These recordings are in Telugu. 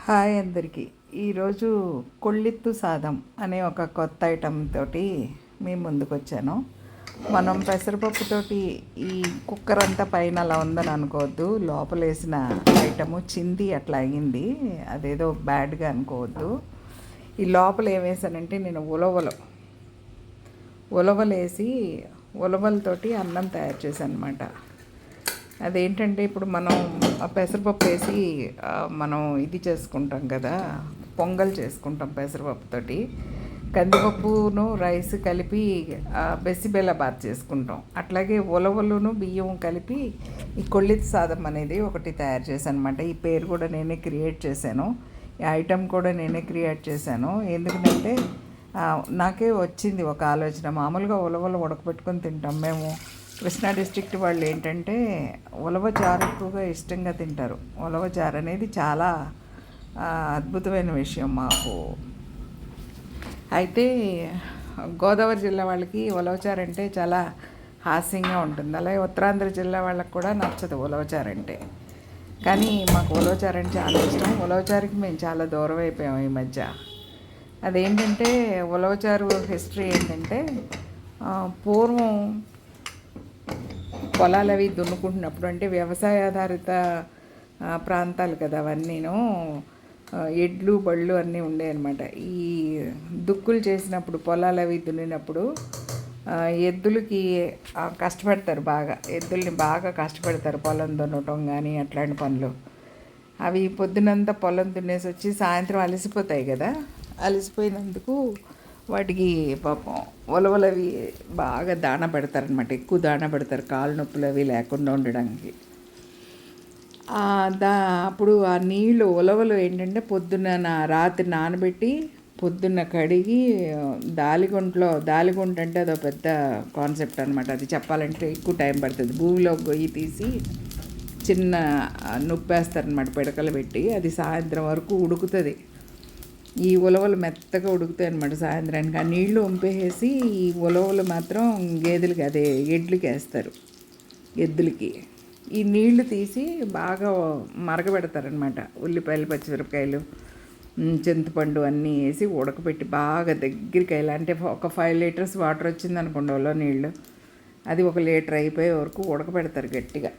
హాయ్ అందరికీ. ఈరోజు కొళ్ళిత్తు సాదం అనే ఒక కొత్త ఐటెం తోటి మీ ముందుకు వచ్చాను. మనం పెసరపప్పుతోటి ఈ కుక్కర్ అంతా పైన అలా ఉందని అనుకోవద్దు. లోపల వేసిన ఐటము చింది అట్లా అయ్యింది. అదేదో బ్యాడ్గా అనుకోవద్దు. ఈ లోపల ఏం వేసానంటే నేను ఉలవలేసి ఉలవలతోటి అన్నం తయారు చేశాను అనమాట. అదేంటంటే ఇప్పుడు మనం పెసరపప్పు వేసి మనం ఇది చేసుకుంటాం కదా, పొంగల్ చేసుకుంటాం పెసరపప్పుతోటి. కందిపప్పును రైస్ కలిపి బెసిబెల్లబాత్ చేసుకుంటాం. అట్లాగే ఉలవలును బియ్యం కలిపి ఈ కొళ్ళిత్ సాదం అనేది ఒకటి తయారు చేశాను అనమాట. ఈ పేరు కూడా నేనే క్రియేట్ చేశాను, ఈ ఐటెం కూడా నేనే క్రియేట్ చేశాను. ఎందుకంటే నాకే వచ్చింది ఒక ఆలోచన. మామూలుగా ఉలవలు ఉడకబెట్టుకొని తింటాం మేము. కృష్ణా డిస్ట్రిక్ట్ వాళ్ళు ఏంటంటే ఉలవ చారు ఎక్కువగా ఇష్టంగా తింటారు. ఉలవ చారు అనేది చాలా అద్భుతమైన విషయం మాకు. అయితే గోదావరి జిల్లా వాళ్ళకి ఉలవచారు అంటే చాలా హాస్యంగా ఉంటుంది. అలాగే ఉత్తరాంధ్ర జిల్లా వాళ్ళకి కూడా నచ్చదు ఉలవచారు అంటే. కానీ మాకు ఉలవచారు అంటే చాలా ఇష్టం. ఉలవచారుకి మేము చాలా దూరం అయిపోయాం ఈ మధ్య. అదేంటంటే ఉలవచారు హిస్టరీ ఏంటంటే పూర్వం పొలాలు అవి దున్నుకుంటున్నప్పుడు, అంటే వ్యవసాయ ఆధారిత ప్రాంతాలు కదా అవన్నీను, ఎడ్లు బళ్ళు అన్నీ ఉండేవన్నమాట. ఈ దుక్కులు చేసినప్పుడు పొలాలు అవి దున్నినప్పుడు ఎద్దులకి కష్టపడతారు బాగా. ఎద్దుల్ని బాగా కష్టపడతారు పొలం దున్నటం కానీ అట్లాంటి పనులు. అవి పొద్దునంతా పొలం దున్నేసి వచ్చి సాయంత్రం అలసిపోతాయి కదా. అలసిపోయినందుకు వాటికి పాపం ఉలవలు అవి బాగా దాన పెడతారనమాట. ఎక్కువ దాన పెడతారు కాళ్ళు నొప్పులు అవి లేకుండా ఉండడానికి. అప్పుడు ఆ నీళ్ళు ఉలవలు ఏంటంటే రాత్రి నానబెట్టి పొద్దున్న కడిగి దాలిగుంట అంటే అదో పెద్ద కాన్సెప్ట్ అనమాట. అది చెప్పాలంటే ఎక్కువ టైం పడుతుంది. భూమిలో గొయ్యి తీసి చిన్న నొప్పేస్తారనమాట పిడకలు పెట్టి. అది సాయంత్రం వరకు ఉడుకుతుంది. ఈ ఉలవలు మెత్తగా ఉడుకుతాయి అనమాట సాయంత్రానికి. ఆ నీళ్లు వంపేసి ఈ ఉలవలు మాత్రం గేదెలకి, అదే ఎడ్లకి వేస్తారు. ఎద్దులకి ఈ నీళ్లు తీసి బాగా మరగబెడతారనమాట. ఉల్లిపాయలు, పచ్చిమిరపకాయలు, చింతపండు అన్నీ వేసి ఉడకబెట్టి బాగా దగ్గరికి అయ్యేలా, అంటే ఒక 5 లీటర్స్ వాటర్ వచ్చింది అనుకోండి ఉలవ నీళ్ళు, అది 1 లీటర్ అయిపోయే వరకు ఉడకబెడతారు గట్టిగా.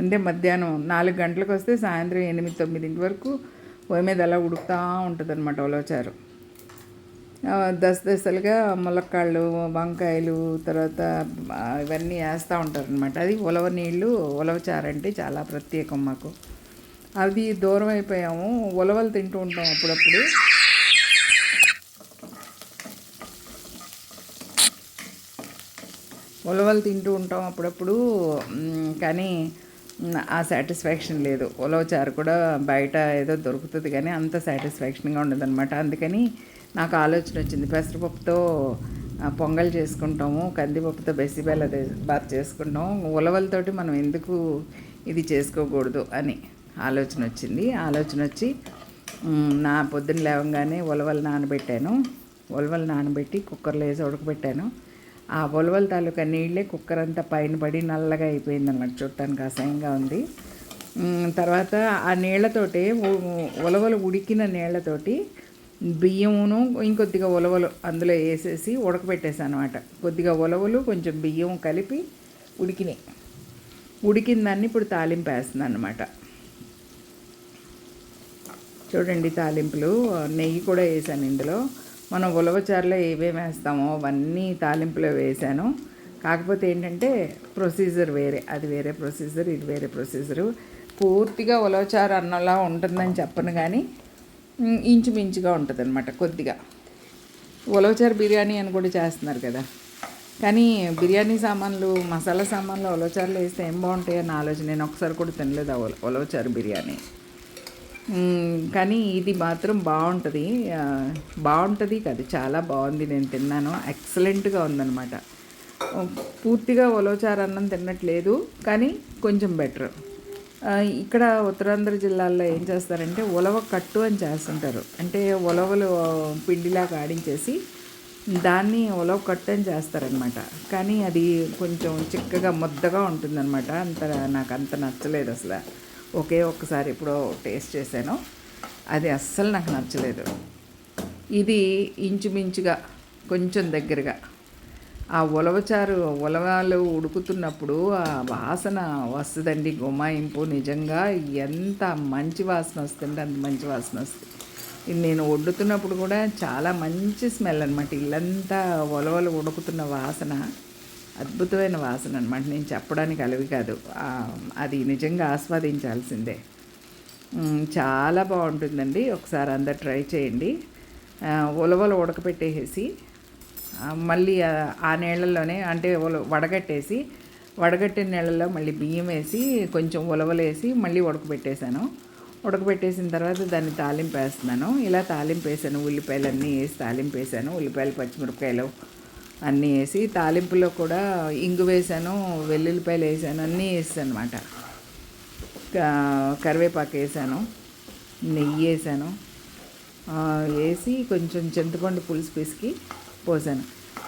అంటే మధ్యాహ్నం 4 గంటలకు వస్తే సాయంత్రం 8-9 వరకు పొయ్యి మీద అలా ఉడుకుతూ ఉంటుంది అనమాట ఉలవచారు. దశలుగా ములక్కాళ్ళు, వంకాయలు, తర్వాత ఇవన్నీ వేస్తూ ఉంటారనమాట. అది ఉలవ నీళ్ళు. ఉలవచారు అంటే చాలా ప్రత్యేకం మాకు. అది దూరం అయిపోయాము. ఉలవలు తింటూ ఉంటాం అప్పుడప్పుడు. ఉలవలు తింటూ ఉంటాం అప్పుడప్పుడు, కానీ ఆ సాటిస్ఫాక్షన్ లేదు. ఉలవచారు కూడా బయట ఏదో దొరుకుతుంది కానీ అంత సాటిస్ఫాక్షన్గా ఉండదన్నమాట. అందుకని నాకు ఆలోచన వచ్చింది, పెసరపప్పుతో పొంగల్ చేసుకుంటాము, కందిపప్పుతో బాత్ చేసుకుంటాము, ఉలవలతోటి మనం ఎందుకు ఇది చేసుకోకూడదు అని ఆలోచన వచ్చి పొద్దున్న లేవగానే ఉలవలు నానబెట్టి కుక్కర్లో వేసి ఉడకబెట్టాను. ఆ ఉలవల తాలూకా నీళ్ళే కుక్కర్ అంతా పైన పడి నల్లగా అయిపోయింది అన్నమాట. చూడటానికి అసహ్యంగా ఉంది. తర్వాత ఆ నీళ్లతోటే, ఉలవలు ఉడికిన నీళ్లతోటి బియ్యమును ఇంకొద్దిగా ఉలవలు అందులో వేసేసి ఉడకబెట్టేసాను అనమాట. కొద్దిగా ఉలవలు కొంచెం బియ్యం కలిపి ఉడికిన దాన్ని ఇప్పుడు తాలింపు వేస్తున్నాను అనమాట. చూడండి తాలింపులు. నెయ్యి కూడా వేసాను ఇందులో. మనం ఉలవచారులో ఏమేమి వేస్తామో అవన్నీ తాలింపులో వేసాను. కాకపోతే ఏంటంటే ప్రొసీజర్ వేరే, అది వేరే ప్రొసీజర్, ఇది వేరే ప్రొసీజరు. పూర్తిగా ఉలవచారు అన్నంలా ఉంటుందని చెప్పను, కానీ ఇంచుమించుగా ఉంటుంది అనమాట. కొద్దిగా ఉలవచారు బిర్యానీ అని కూడా చేస్తున్నారు కదా, కానీ బిర్యానీ సామాన్లు, మసాలా సామాన్లు ఉలవచారులు వేస్తే ఏం బాగుంటాయి అన్న ఆలోచన. నేను ఒకసారి కూడా తినలేదు ఆ ఉలవచారు బిర్యానీ. కానీ ఇది మాత్రం బాగుంటుంది కాదు, చాలా బాగుంది. నేను తిన్నాను, ఎక్సలెంట్గా ఉందన్నమాట. పూర్తిగా ఉలవచారు అన్నం తిన్నట్లేదు, కానీ కొంచెం బెటర్. ఇక్కడ ఉత్తరాంధ్ర జిల్లాల్లో ఏం చేస్తారంటే ఉలవ కట్టు అని చేస్తుంటారు. అంటే ఉలవలు పిండిలాగా ఆడించేసి దాన్ని ఉలవ కట్టు అని చేస్తారనమాట. కానీ అది కొంచెం చిక్కగా ముద్దగా ఉంటుందన్నమాట. నాకు అంత నచ్చలేదు అసలు. ఒక్కసారి ఎప్పుడో టేస్ట్ చేశాను, అది అస్సలు నాకు నచ్చలేదు. ఇది ఇంచుమించుగా కొంచెం దగ్గరగా ఆ ఉలవలు ఉడుకుతున్నప్పుడు ఆ వాసన వస్తుందండి, గుమాయింపు. నిజంగా ఎంత మంచి వాసన వస్తుంది, అంత మంచి వాసన వస్తుంది. ఇది నేను వండుతున్నప్పుడు కూడా చాలా మంచి స్మెల్ అనమాట. ఇల్లంతా ఉలవలు ఉడుకుతున్న వాసన, అద్భుతమైన వాసన అనమాట. నేను చెప్పడానికి అలవి కాదు, అది నిజంగా ఆస్వాదించాల్సిందే. చాలా బాగుంటుందండి. ఒకసారి అందరు ట్రై చేయండి. ఉలవలు ఉడకపెట్టేసి మళ్ళీ ఆ నీళ్ళల్లోనే, అంటే వడగట్టిన నీళ్ళల్లో మళ్ళీ బియ్యం వేసి కొంచెం ఉలవలేసి మళ్ళీ ఉడకబెట్టేసిన తర్వాత దాన్ని తాలింపు వేస్తున్నాను. ఇలా తాలింపు వేసాను, ఉల్లిపాయలు అన్నీ వేసి తాలింపు వేసాను. ఉల్లిపాయలు, పచ్చిమిరపకాయలు అన్నీ వేసి తాలింపులో కూడా ఇంగు వేసాను, వెల్లుల్లిపాయలు వేసాను, అన్నీ వేసాను అనమాట. కరివేపాకు వేసాను, నెయ్యి వేసాను, వేసి కొంచెం చింతపండు పులుసు పిసికి పోసాను.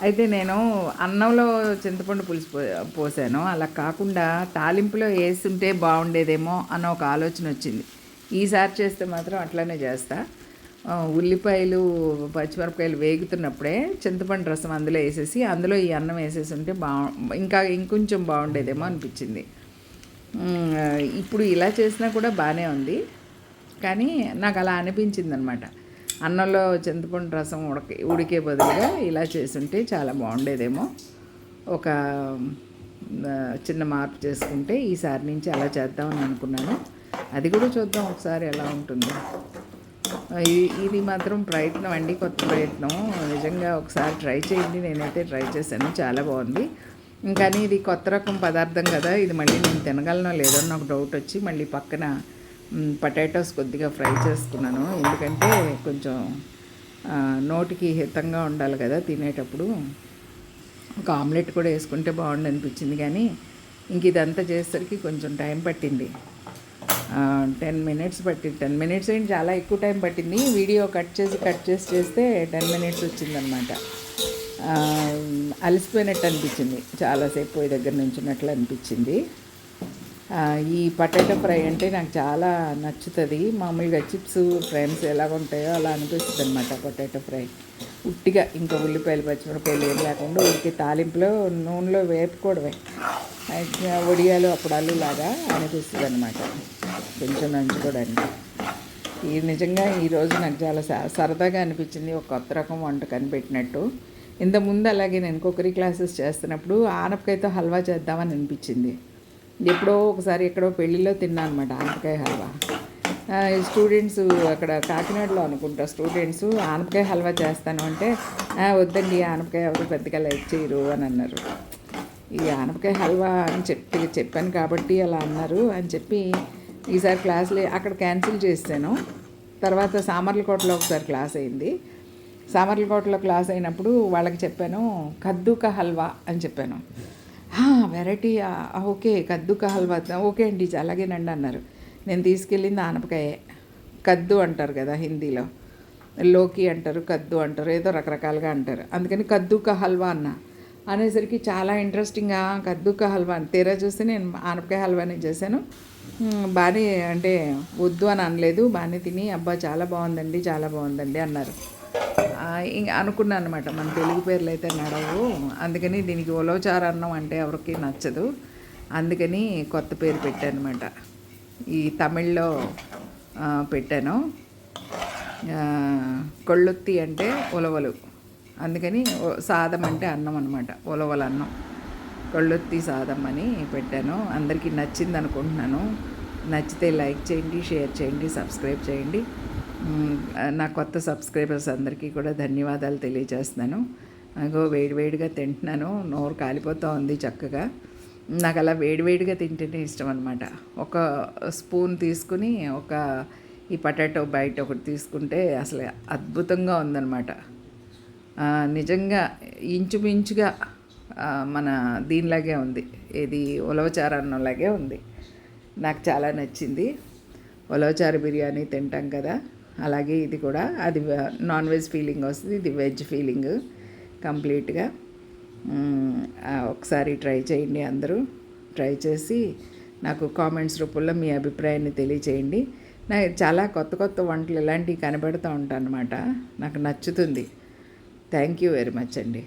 అయితే నేను అన్నంలో చింతపండు పులుసు పోసాను. అలా కాకుండా తాలింపులో వేస్తుంటే బాగుండేదేమో అన్న ఒక ఆలోచన వచ్చింది. ఈసారి చేస్తే మాత్రం అట్లానే చేస్తా. ఉల్లిపాయలు, పచ్చిమిరపకాయలు వేగుతున్నప్పుడే చింతపండు రసం అందులో వేసేసి అందులో ఈ అన్నం వేసేసి ఉంటే ఇంకొంచెం బాగుండేదేమో అనిపించింది. ఇప్పుడు ఇలా చేసినా కూడా బాగానే ఉంది, కానీ నాకు అలా అనిపించింది అనమాట. అన్నంలో చింతపండు రసం ఉడికే బదులుగా ఇలా చేసుంటే చాలా బాగుండేదేమో. ఒక చిన్న మార్పు చేసుకుంటే ఈసారి నుంచి అలా చేద్దామని అనుకున్నాను. అది కూడా చూద్దాం ఒకసారి ఎలా ఉంటుందో. ఇది మాత్రం ప్రయత్నం అండి, కొత్త ప్రయత్నం. నిజంగా ఒకసారి ట్రై చేయండి. నేనైతే ట్రై చేశాను, చాలా బాగుంది. కానీ ఇది కొత్త రకం పదార్థం కదా, ఇది మళ్ళీ నేను తినగలనో లేదో నాకు డౌట్ వచ్చి మళ్ళీ పక్కన పొటాటోస్ కొద్దిగా ఫ్రై చేసుకున్నాను. ఎందుకంటే కొంచెం నోటికి హితంగా ఉండాలి కదా తినేటప్పుడు. ఒక ఆమ్లెట్ కూడా వేసుకుంటే బాగుండు అనిపించింది, కానీ ఇంక ఇదంతా చేసేసరికి కొంచెం టైం పట్టింది. 10 మినిట్స్ పట్టింది. 10 మినిట్స్ ఏంటి, చాలా ఎక్కువ టైం పట్టింది. వీడియో కట్ చేసి చేస్తే 10 మినిట్స్ వచ్చిందనమాట. అలసిపోయినట్టు అనిపించింది, చాలాసేపు పోయి దగ్గర నుంచున్నట్లు అనిపించింది. ఈ పొటాటో ఫ్రై అంటే నాకు చాలా నచ్చుతుంది. మామూలుగా చిప్స్ ఫ్రైస్ ఎలాగ ఉంటాయో అలా అనిపిస్తుంది అనమాట పొటాటో ఫ్రై. ఉట్టిగా ఇంకా ఉల్లిపాయలు, పచ్చిమిరపకాయలు ఏం లేకుండా ఉడికి తాలింపులో నూనెలో వేపుకోవడమే. వడియాలు, అప్పడాలు లాగా అనిపిస్తుంది అనమాట, కొంచెం నంచుకోవడానికి. ఇది నిజంగా ఈరోజు నాకు చాలా సరదాగా అనిపించింది, ఒక కొత్త రకం వంట కనిపెట్టినట్టు. ఇంతకుముందు అలాగే నేను కుక్కరీ క్లాసెస్ చేస్తున్నప్పుడు ఆనపకాయతో హల్వా చేద్దామని అనిపించింది. ఎప్పుడో ఒకసారి ఎక్కడో పెళ్ళిలో తిన్నాను అనమాట ఆనపకాయ హల్వా. స్టూడెంట్స్ అక్కడ కాకినాడలో అనుకుంటా, స్టూడెంట్స్ ఆనపకాయ హల్వా చేస్తాను అంటే వద్దండి, ఆనపకాయ ఎవరు పెద్దగా లైక్ చేయరు అని అన్నారు. ఈ ఆనపకాయ హల్వా అని చెప్పాను కాబట్టి అలా అన్నారు అని చెప్పి ఈసారి క్లాసులు అక్కడ క్యాన్సిల్ చేశాను. తర్వాత సామర్లకోటలో ఒకసారి క్లాస్ అయింది. సామర్లకోటలో క్లాస్ అయినప్పుడు వాళ్ళకి చెప్పాను కద్దూకా హల్వా అని చెప్పాను. వెరైటీ, ఓకే కద్దూకా హల్వా, ఓకే అండి అలాగేనండి అన్నారు. నేను తీసుకెళ్ళింది ఆనపకాయే. కద్దు అంటారు కదా హిందీలో, లోకి అంటారు, కద్దు అంటారు, ఏదో రకరకాలుగా అంటారు. అందుకని కద్దూకా హల్వా అనేసరికి చాలా ఇంట్రెస్టింగ్గా కద్దూకా హల్వా అని తీరా చూస్తే నేను ఆనపకాయ హల్వానే చేశాను. బాగానే, అంటే వద్దు అని అనలేదు, బాగానే తిని అబ్బా చాలా బాగుందండి అన్నారు. ఇంకా అనుకున్నాను అనమాట, మన తెలుగు పేర్లు అయితే నడవు, అందుకని దీనికి ఉలవచారు అన్నం అంటే ఎవరికి నచ్చదు, అందుకని కొత్త పేరు పెట్టాను అనమాట. ఈ తమిళ్లో పెట్టాను, కొళ్ళొత్తి అంటే ఉలవలు, అందుకని సాదం అంటే అన్నం అనమాట, ఉలవల అన్నం, కొళ్ళొత్తి సాదం అని పెట్టాను. అందరికీ నచ్చింది అనుకుంటున్నాను. నచ్చితే లైక్ చేయండి, షేర్ చేయండి, సబ్స్క్రైబ్ చేయండి. నా కొత్త సబ్స్క్రైబర్స్ అందరికీ కూడా ధన్యవాదాలు తెలియజేస్తున్నాను. అగో వేడివేడిగా తింటున్నాను, నోరు కాలిపోతూ ఉంది చక్కగా. నాకు అలా వేడివేడిగా తింటేనే ఇష్టం అనమాట. ఒక స్పూన్ తీసుకుని ఈ పొటాటో బైట్ ఒకటి తీసుకుంటే అసలు అద్భుతంగా ఉందన్నమాట. నిజంగా ఇంచుమించుగా మన దీనిలాగే ఉంది, ఏది ఉలవచారు అన్నంలాగే ఉంది. నాకు చాలా నచ్చింది. ఉలవచారు బిర్యానీ తింటాం కదా, అలాగే ఇది కూడా, అది నాన్ వెజ్ ఫీలింగ్ వస్తుంది, ఇది వెజ్ ఫీలింగ్ కంప్లీట్గా. ఒకసారి ట్రై చేయండి, అందరూ ట్రై చేసి నాకు కామెంట్స్ రూపంలో మీ అభిప్రాయాన్ని తెలియచేయండి. నాకు చాలా కొత్త కొత్త వంటలు ఇలాంటివి కనబడుతూ ఉంటాయి అన్నమాట. నాకు నచ్చుతుంది. థ్యాంక్ యూ వెరీ మచ్ అండి.